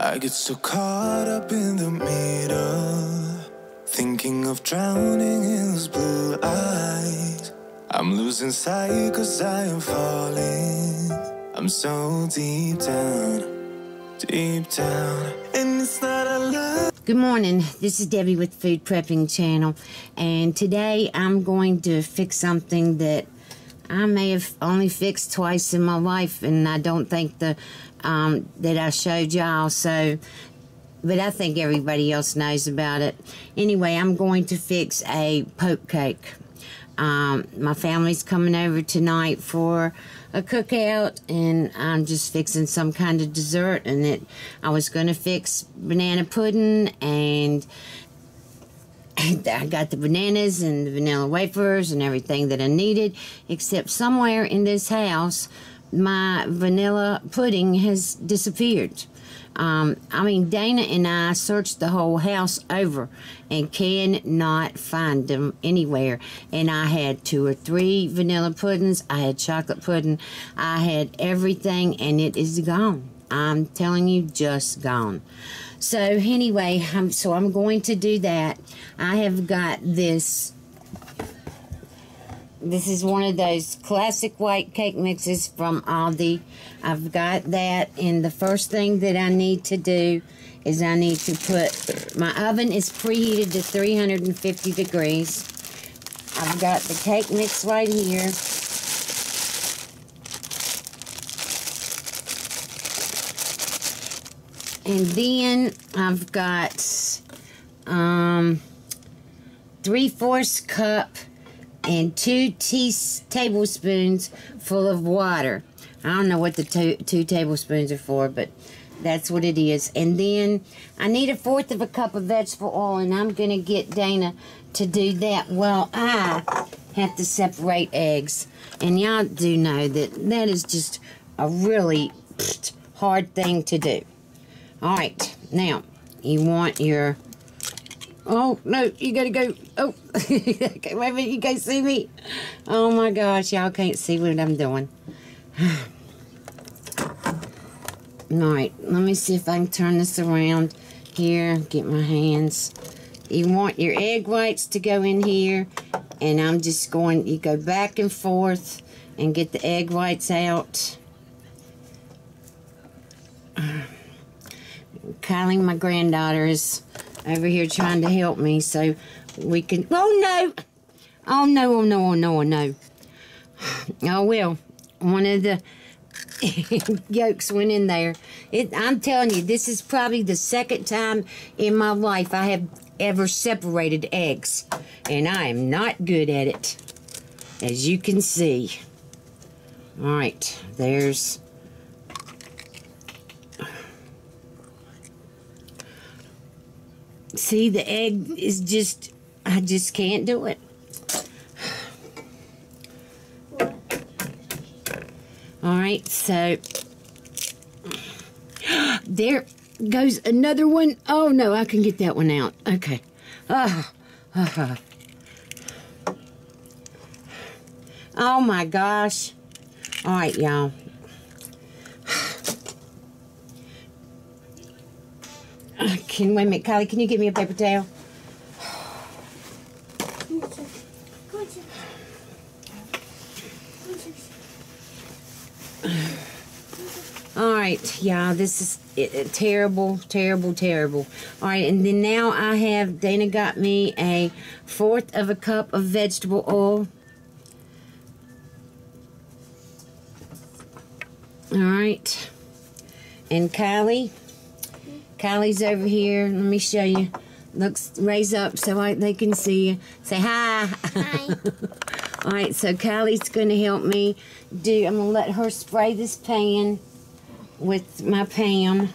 I get so caught up in the middle, thinking of drowning in those blue eyes. I'm losing sight 'cause I am falling. I'm so deep down, and it's not a lie. Good morning, this is Debbie with Food Prepping channel, and today I'm going to fix something that I may have only fixed twice in my life, and I don't think that I showed y'all, but I think everybody else knows about it. Anyway, I'm going to fix a poke cake. My family's coming over tonight for a cookout, and I'm just fixing some kind of dessert. And I was going to fix banana pudding, and I got the bananas and the vanilla wafers and everything that I needed, except somewhere in this house my vanilla pudding has disappeared. I mean, Dana and I searched the whole house over and cannot find them anywhere. And I had 2 or 3 vanilla puddings. I had chocolate pudding. I had everything, and it is gone. I'm telling you, just gone. So anyway, I'm going to do that. I have got this. This is one of those classic white cake mixes from Aldi. I've got that, and the first thing that I need to do is I need to put, my oven is preheated to 350 degrees. I've got the cake mix right here. And then I've got 3/4 cup and 2 tablespoons full of water. I don't know what the 2 tablespoons are for, but that's what it is. And then I need 1/4 cup of vegetable oil, and I'm going to get Dana to do that while I have to separate eggs. And y'all do know that is just a really hard thing to do. All right, now you want your... Oh, no, you gotta go. Oh, okay, wait a minute, you can't see me. Oh my gosh, y'all can't see what I'm doing. Alright, let me see if I can turn this around here, get my hands. You want your egg whites to go in here, and I'm just going, you go back and forth and get the egg whites out. Kylie, my granddaughter, is over here trying to help me so we can... Oh, no! Oh, no, oh, no, oh, no, oh, no. Oh, well, one of the yolks went in there. I'm telling you, this is probably the second time in my life I have ever separated eggs, and I am not good at it, as you can see. All right, there's... See, the egg is just, I just can't do it. All right, so there goes another one. Oh, no, I can get that one out. Okay. Oh, my gosh. All right, y'all. Wait a minute, Kylie, can you get me a paper towel? Alright, y'all, this is terrible, terrible, terrible. Alright, and then now I have, Dana got me 1/4 cup of vegetable oil. Alright, and Kylie's over here. Let me show you. Raise up so they can see you. Say hi. Hi. All right, so Kylie's going to help me do... I'm going to let her spray this pan with my Pam.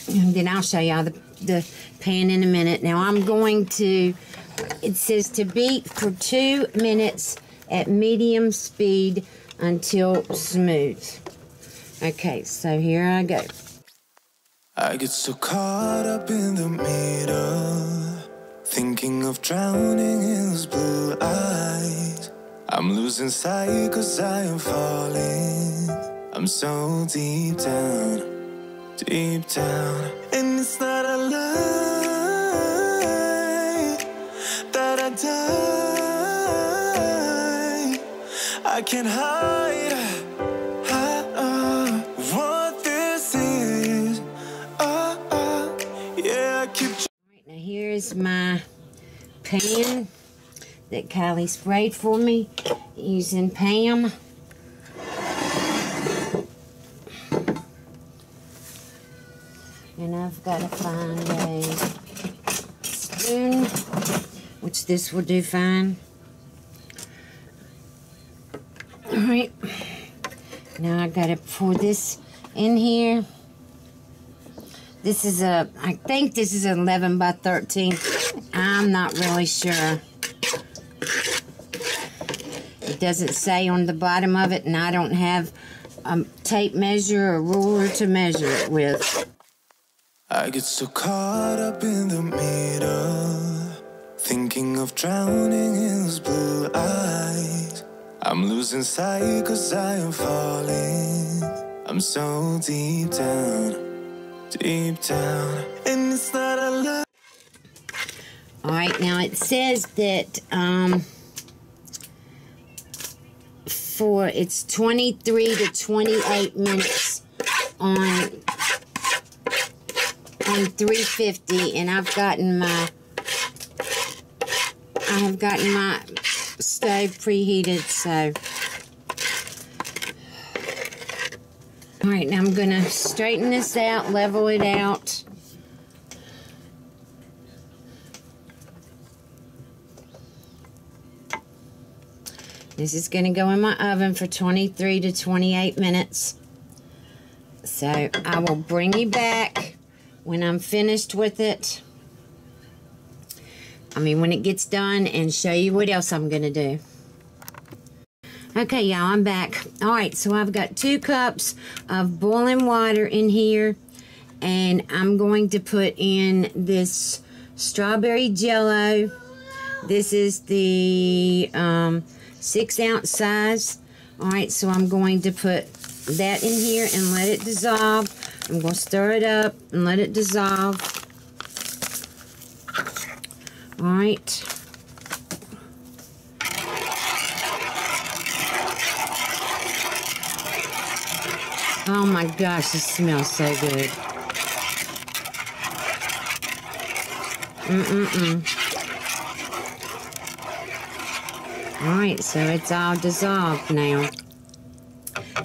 And then I'll show y'all the pan in a minute. Now I'm going to... It says to beat for 2 minutes at medium speed until smooth. Okay, so here I go. I get so caught up in the middle, thinking of drowning in those blue eyes. I'm losing sight 'cause I am falling. I'm so deep down, deep down. And it's not a lie that I die. I can't hide what this is. Yeah, I keep. Right, now here's my pan that Kylie sprayed for me using Pam. And I've got to find a spoon, which this will do fine. Alright, now I got to pour this in here. This is I think this is 11 by 13. I'm not really sure. It doesn't say on the bottom of it, and I don't have a tape measure or ruler to measure it with. I get so caught up in the middle, thinking of drowning in those blue eyes. I'm losing sight 'cause I am falling. I'm so deep down, deep down. And it's not a lie. Alright, now it says that it's 23 to 28 minutes on 350, and I have gotten my stove preheated, so. Alright, now I'm gonna straighten this out, level it out. This is going to go in my oven for 23 to 28 minutes. So I will bring you back when I'm finished with it. When it gets done, and show you what else I'm going to do. Okay, y'all, I'm back. Alright, so I've got 2 cups of boiling water in here. And I'm going to put in this strawberry jello. This is the 6-ounce size. Alright, so I'm going to put that in here and let it dissolve. I'm going to stir it up and let it dissolve. Alright. Oh my gosh, this smells so good. Alright, so it's all dissolved now.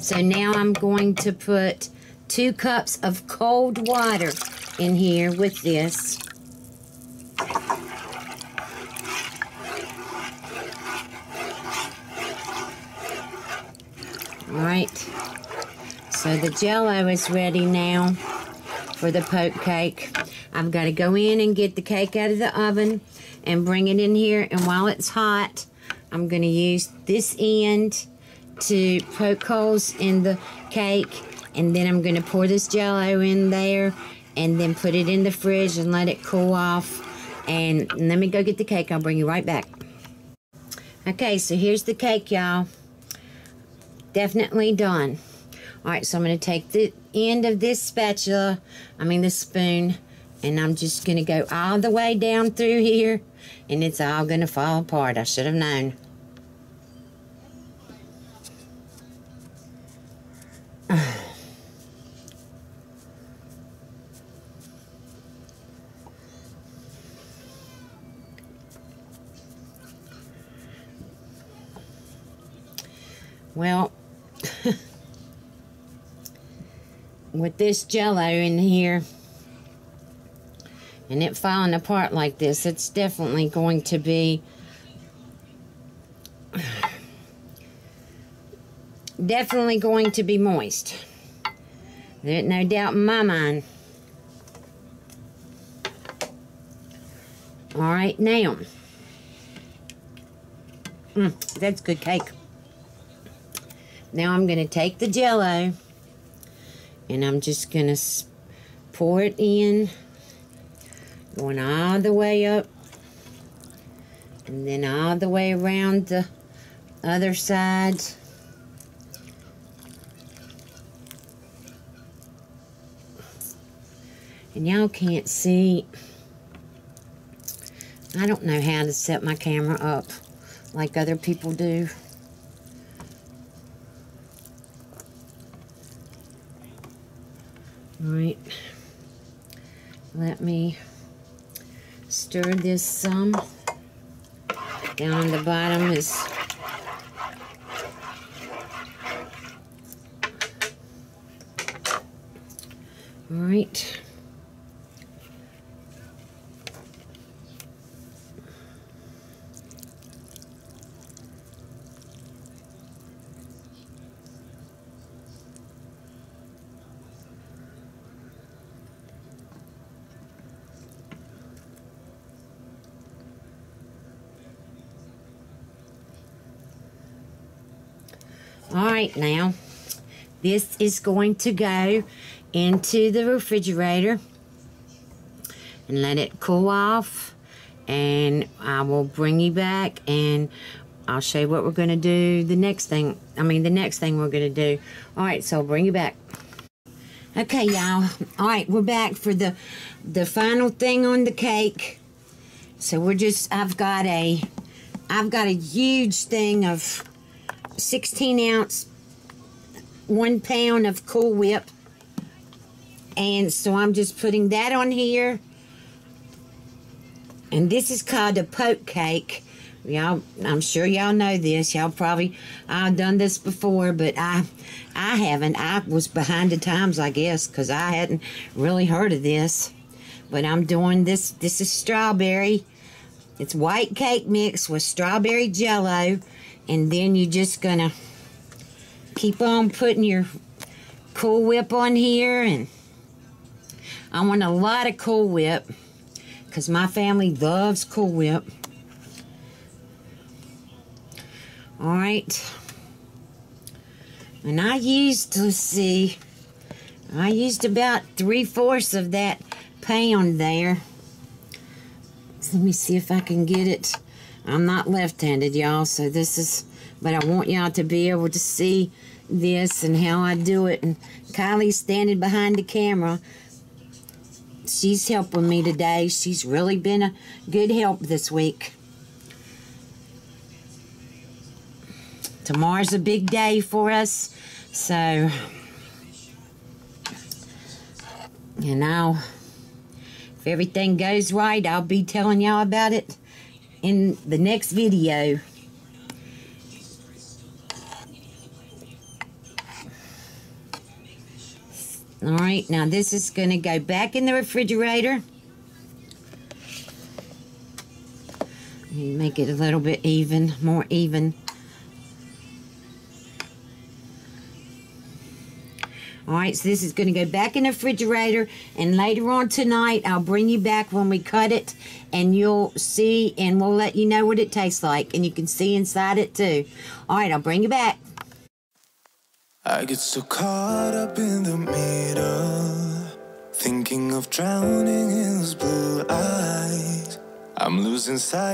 So now I'm going to put 2 cups of cold water in here with this. Alright, so the jello is ready now for the poke cake. I've got to go in and get the cake out of the oven and bring it in here, and while it's hot, I'm going to use this end to poke holes in the cake, and then I'm going to pour this jello in there and then put it in the fridge and let it cool off. And let me go get the cake. I'll bring you right back. Okay, so here's the cake, y'all. Definitely done. Alright, so I'm going to take the end of this spatula, this spoon, and I'm just going to go all the way down through here, and it's all going to fall apart. I should have known. Well, with this jello in here and it falling apart like this, it's definitely going to be moist. There's no doubt in my mind. Alright, now that's good cake. Now I'm going to take the jello and I'm just going to pour it in, going all the way up and then all the way around the other side. And y'all can't see. I don't know how to set my camera up like other people do. All right. Let me stir this some. Down on the bottom is all right. All right, now this is going to go into the refrigerator and let it cool off, and I will bring you back and I'll show you what we're going to do the next thing we're going to do. All right, so I'll bring you back. Okay, y'all. All right, we're back for the final thing on the cake. So I've got a huge thing of 16-ounce, 1 pound of Cool Whip. And so I'm just putting that on here. And this is called a poke cake. Y'all, I'm sure y'all know this. Y'all probably, I've done this before, but I haven't. I was behind the times, I guess, because I hadn't really heard of this. But I'm doing this. This is strawberry. It's white cake mix with strawberry jello. And then you're just gonna keep on putting your Cool Whip on here. And I want a lot of Cool Whip because my family loves Cool Whip. All right. And I used, let's see, I used about 3/4 of that pound there. So let me see if I can get it. I'm not left-handed, y'all, so this is, but I want y'all to be able to see this and how I do it. And Kylie's standing behind the camera. She's helping me today. She's really been a good help this week. Tomorrow's a big day for us, so, you know, if everything goes right, I'll be telling y'all about it in the next video. All right, now this is going to go back in the refrigerator. Make it a little bit even, more even. All right, so this is going to go back in the refrigerator, and later on tonight, I'll bring you back when we cut it, and you'll see, and we'll let you know what it tastes like, and you can see inside it too. All right, I'll bring you back. I get so caught up in the middle, thinking of drowning in those blue eyes. I'm losing sight.